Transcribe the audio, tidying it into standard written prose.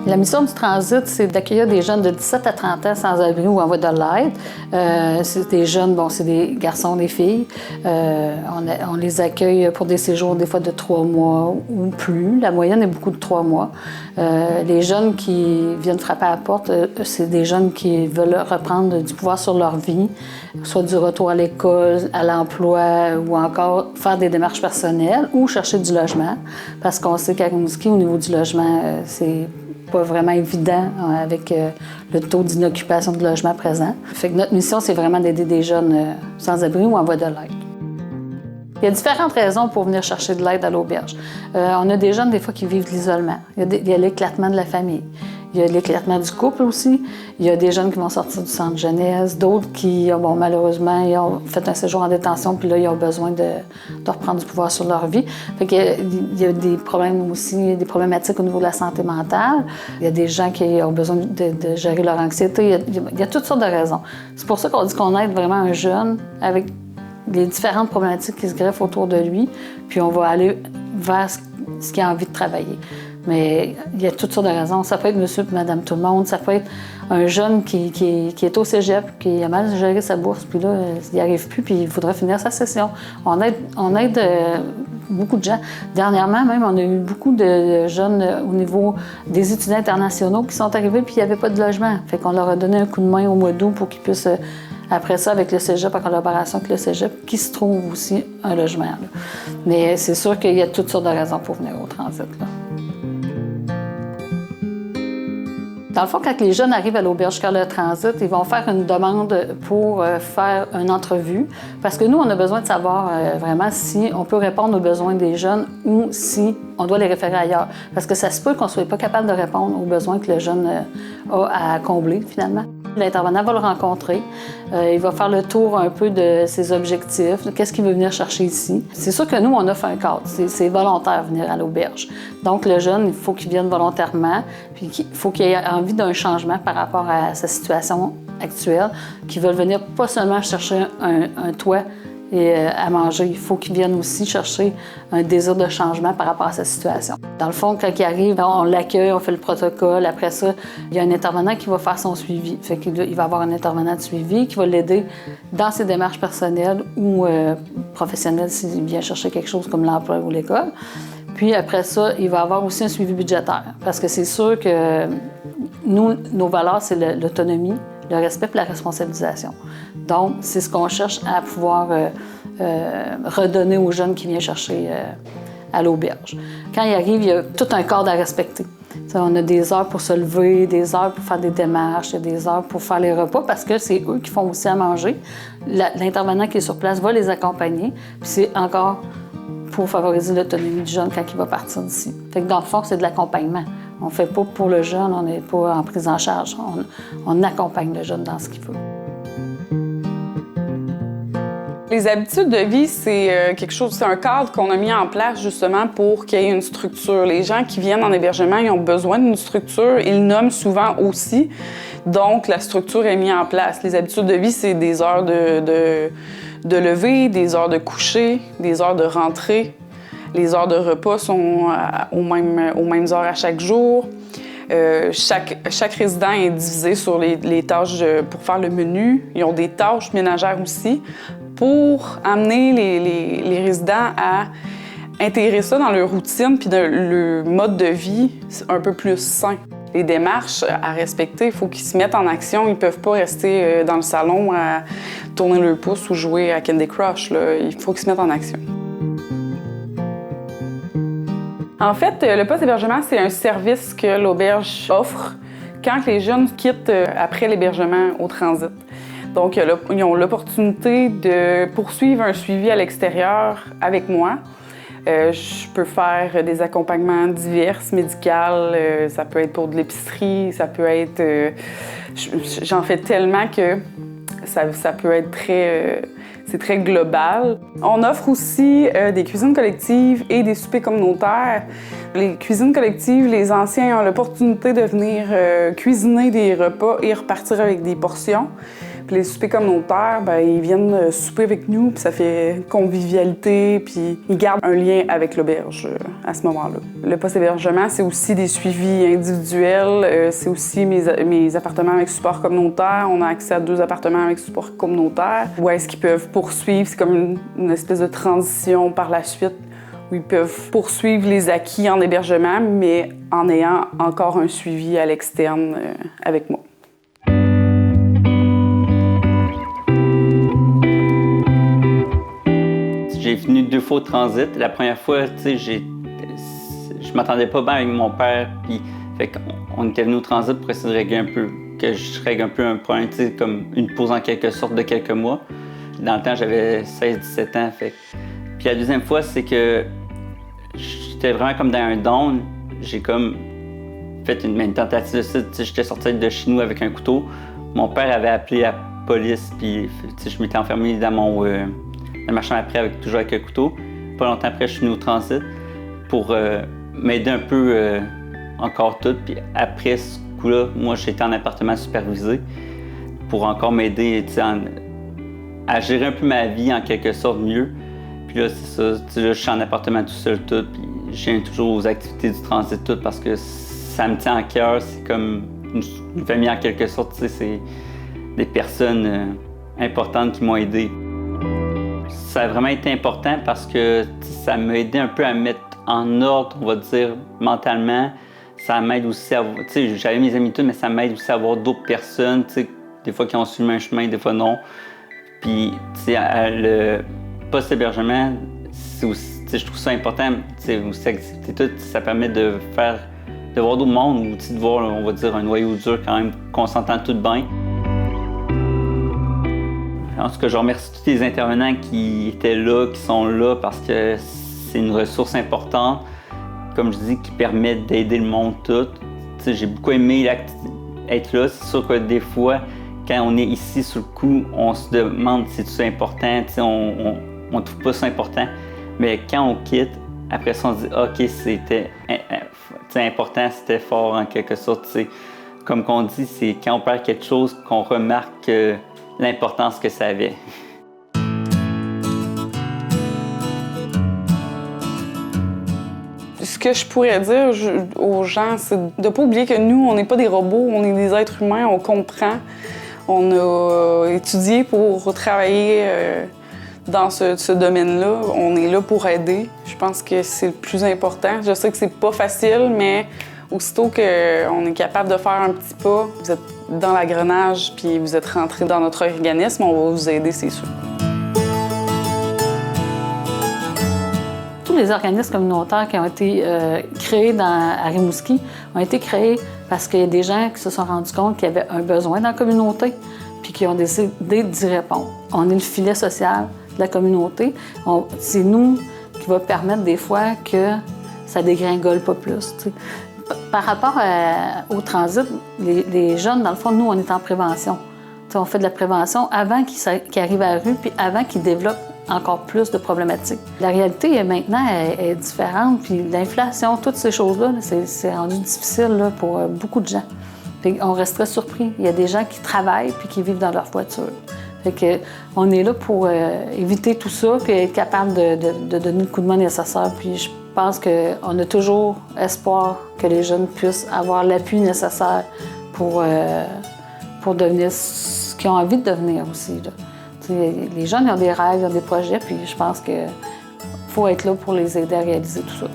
La mission du transit, c'est d'accueillir des jeunes de 17 à 30 ans sans abri ou en voie de l'aide. C'est des jeunes, bon, c'est des garçons, des filles. On les accueille pour des séjours des fois de 3 mois ou plus. La moyenne est beaucoup de 3 mois. Les jeunes qui viennent frapper à la porte, c'est des jeunes qui veulent reprendre du pouvoir sur leur vie, soit du retour à l'école, à l'emploi ou encore faire des démarches personnelles ou chercher du logement. Parce qu'on sait qu'à Rimouski, au niveau du logement, c'est pas vraiment évident avec le taux d'inoccupation de logement présent. Fait que notre mission, c'est vraiment d'aider des jeunes sans abri ou en voie de l'aide. Il y a différentes raisons pour venir chercher de l'aide à l'auberge. On a des jeunes, des fois, qui vivent de l'isolement. Il y a l'éclatement de la famille. Il y a l'éclatement du couple aussi. Il y a des jeunes qui vont sortir du centre jeunesse, d'autres qui, bon, malheureusement, ils ont fait un séjour en détention, puis là, ils ont besoin de reprendre du pouvoir sur leur vie. Fait qu'il y a des problèmes aussi, des problématiques au niveau de la santé mentale. Il y a des gens qui ont besoin de gérer leur anxiété. Il y a toutes sortes de raisons. C'est pour ça qu'on dit qu'on aide vraiment un jeune avec les différentes problématiques qui se greffent autour de lui, puis on va aller vers ce qu'il a envie de travailler. Mais il y a toutes sortes de raisons. Ça peut être monsieur et madame tout le monde. Ça peut être un jeune qui est au cégep, qui a mal géré sa bourse, puis là, il n'y arrive plus, puis il voudrait finir sa session. On aide beaucoup de gens. Dernièrement, même, on a eu beaucoup de jeunes au niveau des étudiants internationaux qui sont arrivés, puis il n'y avait pas de logement. Fait qu'on leur a donné un coup de main au mois d'août pour qu'ils puissent, après ça, avec le cégep, en collaboration avec le cégep, qu'ils se trouvent aussi un logement. Là. Mais c'est sûr qu'il y a toutes sortes de raisons pour venir au transit. Là. Dans le fond, quand les jeunes arrivent à l'auberge Carle Transit, ils vont faire une demande pour faire une entrevue. Parce que nous, on a besoin de savoir vraiment si on peut répondre aux besoins des jeunes ou si on doit les référer ailleurs. Parce que ça se peut qu'on ne soit pas capable de répondre aux besoins que le jeune a à combler, finalement. L'intervenant va le rencontrer. Il va faire le tour un peu de ses objectifs, de qu'est-ce qu'il veut venir chercher ici. C'est sûr que nous, on offre un cadre. C'est volontaire venir à l'auberge. Donc, le jeune, il faut qu'il vienne volontairement, puis il faut qu'il ait envie d'un changement par rapport à sa situation actuelle, qu'il veut venir pas seulement chercher un toit et à manger. Il faut qu'ils viennent aussi chercher un désir de changement par rapport à sa situation. Dans le fond, quand il arrive, on l'accueille, on fait le protocole. Après ça, il y a un intervenant qui va faire son suivi. Fait qu'il va avoir un intervenant de suivi qui va l'aider dans ses démarches personnelles ou professionnelles s'il vient chercher quelque chose comme l'emploi ou l'école. Puis après ça, il va avoir aussi un suivi budgétaire. Parce que c'est sûr que nous, nos valeurs, c'est l'autonomie, le respect et la responsabilisation. Donc, c'est ce qu'on cherche à pouvoir redonner aux jeunes qui viennent chercher à l'auberge. Quand ils arrivent, il y a tout un cadre à respecter. T'sais, on a des heures pour se lever, des heures pour faire des démarches, des heures pour faire les repas, parce que c'est eux qui font aussi à manger. L'intervenant qui est sur place va les accompagner, puis c'est encore pour favoriser l'autonomie du jeune quand il va partir d'ici. Fait que dans le fond, c'est de l'accompagnement. On ne fait pas pour le jeune, on n'est pas en prise en charge. On accompagne le jeune dans ce qu'il veut. Les habitudes de vie, c'est quelque chose, c'est un cadre qu'on a mis en place justement pour qu'il y ait une structure. Les gens qui viennent en hébergement, ils ont besoin d'une structure. Ils le nomment souvent aussi. Donc, la structure est mise en place. Les habitudes de vie, c'est des heures de lever, des heures de coucher, des heures de rentrée. Les heures de repas sont aux mêmes heures à chaque jour. Chaque résident est divisé sur les tâches pour faire le menu. Ils ont des tâches ménagères aussi pour amener les résidents à intégrer ça dans leur routine puis dans leur mode de vie un peu plus sain. Les démarches à respecter, il faut qu'ils se mettent en action. Ils ne peuvent pas rester dans le salon à tourner le pouce ou jouer à Candy Crush. Là. Il faut qu'ils se mettent en action. En fait, le poste d'hébergement, c'est un service que l'auberge offre quand les jeunes quittent après l'hébergement au transit. Donc, ils ont l'opportunité de poursuivre un suivi à l'extérieur avec moi. Je peux faire des accompagnements divers, médicaux, ça peut être pour de l'épicerie, ça peut être... J'en fais tellement que ça peut être c'est très global. On offre aussi des cuisines collectives et des soupers communautaires. Les cuisines collectives, les anciens ont l'opportunité de venir cuisiner des repas et repartir avec des portions. Puis les soupers communautaires, ils viennent souper avec nous, puis ça fait convivialité, puis ils gardent un lien avec l'auberge à ce moment-là. Le post-hébergement, c'est aussi des suivis individuels, c'est aussi mes appartements avec support communautaire. On a accès à 2 appartements avec support communautaire, où est-ce qu'ils peuvent poursuivre, c'est comme une espèce de transition par la suite, où ils peuvent poursuivre les acquis en hébergement, mais en ayant encore un suivi à l'externe avec moi. J'ai venu 2 fois au transit. La première fois, je m'entendais pas bien avec mon père, puis on était venu au transit pour essayer de régler un peu, que je règle un peu un problème, comme une pause en quelque sorte de quelques mois. Dans le temps, j'avais 16-17 ans. Puis la deuxième fois, c'est que j'étais vraiment comme dans un down. J'ai comme fait une tentative de ça. J'étais sorti de chez nous avec un couteau. Mon père avait appelé la police, puis je m'étais enfermé dans ma chambre après, toujours avec un couteau. Pas longtemps après, je suis venu au transit pour m'aider un peu encore tout. Puis après ce coup-là, moi, j'étais en appartement supervisé pour encore m'aider à gérer un peu ma vie en quelque sorte mieux. Puis là, c'est ça. Là, je suis en appartement tout seul, tout. Puis je viens toujours aux activités du transit, tout, parce que ça me tient à cœur. C'est comme une famille en quelque sorte. C'est des personnes importantes qui m'ont aidé. Ça a vraiment été important parce que ça m'a aidé un peu à me mettre en ordre, on va dire, mentalement. Ça m'aide aussi à... j'avais mes amis tout, mais ça m'aide aussi à voir d'autres personnes, des fois qui ont suivi le même chemin, des fois non. Puis, le post-hébergement, c'est aussi, je trouve ça important, aussi activité tout, ça permet de voir d'autres mondes ou de voir, on va dire, un noyau dur quand même, qu'on s'entend tout bien. En tout cas, je remercie tous les intervenants qui étaient là, qui sont là, parce que c'est une ressource importante, comme je dis, qui permet d'aider le monde tout. J'ai beaucoup aimé être là. C'est sûr que des fois, quand on est ici sur le coup, on se demande si c'est important, on ne trouve pas ça important. Mais quand on quitte, après ça, on se dit OK, c'était important, c'était fort en quelque sorte. Comme qu'on dit, c'est quand on perd quelque chose qu'on remarque l'importance que ça avait. Ce que je pourrais dire aux gens, c'est de ne pas oublier que nous, on n'est pas des robots, on est des êtres humains, on comprend. On a étudié pour travailler dans ce domaine-là. On est là pour aider. Je pense que c'est le plus important. Je sais que c'est pas facile, mais aussitôt qu'on est capable de faire un petit pas, vous êtes dans l'engrenage puis vous êtes rentré dans notre organisme, on va vous aider, c'est sûr. Tous les organismes communautaires qui ont été créés à Rimouski ont été créés parce qu'il y a des gens qui se sont rendus compte qu'il y avait un besoin dans la communauté puis qui ont décidé d'y répondre. On est le filet social de la communauté. C'est nous qui va permettre des fois que ça dégringole pas plus. T'sais. Par rapport au transit, les jeunes, dans le fond, nous, on est en prévention. T'sais, on fait de la prévention avant qu'ils arrivent à la rue puis avant qu'ils développent encore plus de problématiques. La réalité, maintenant, est différente. Puis l'inflation, toutes ces choses-là, c'est rendu difficile là, pour beaucoup de gens. Puis on resterait surpris. Il y a des gens qui travaillent puis qui vivent dans leur voiture. Fait que, on est là pour éviter tout ça puis être capable de donner le coup de main nécessaire. Puis je pense qu'on a toujours espoir que les jeunes puissent avoir l'appui nécessaire pour devenir ce qu'ils ont envie de devenir aussi. Là. Les jeunes ils ont des rêves, ils ont des projets, puis je pense qu'il faut être là pour les aider à réaliser tout ça.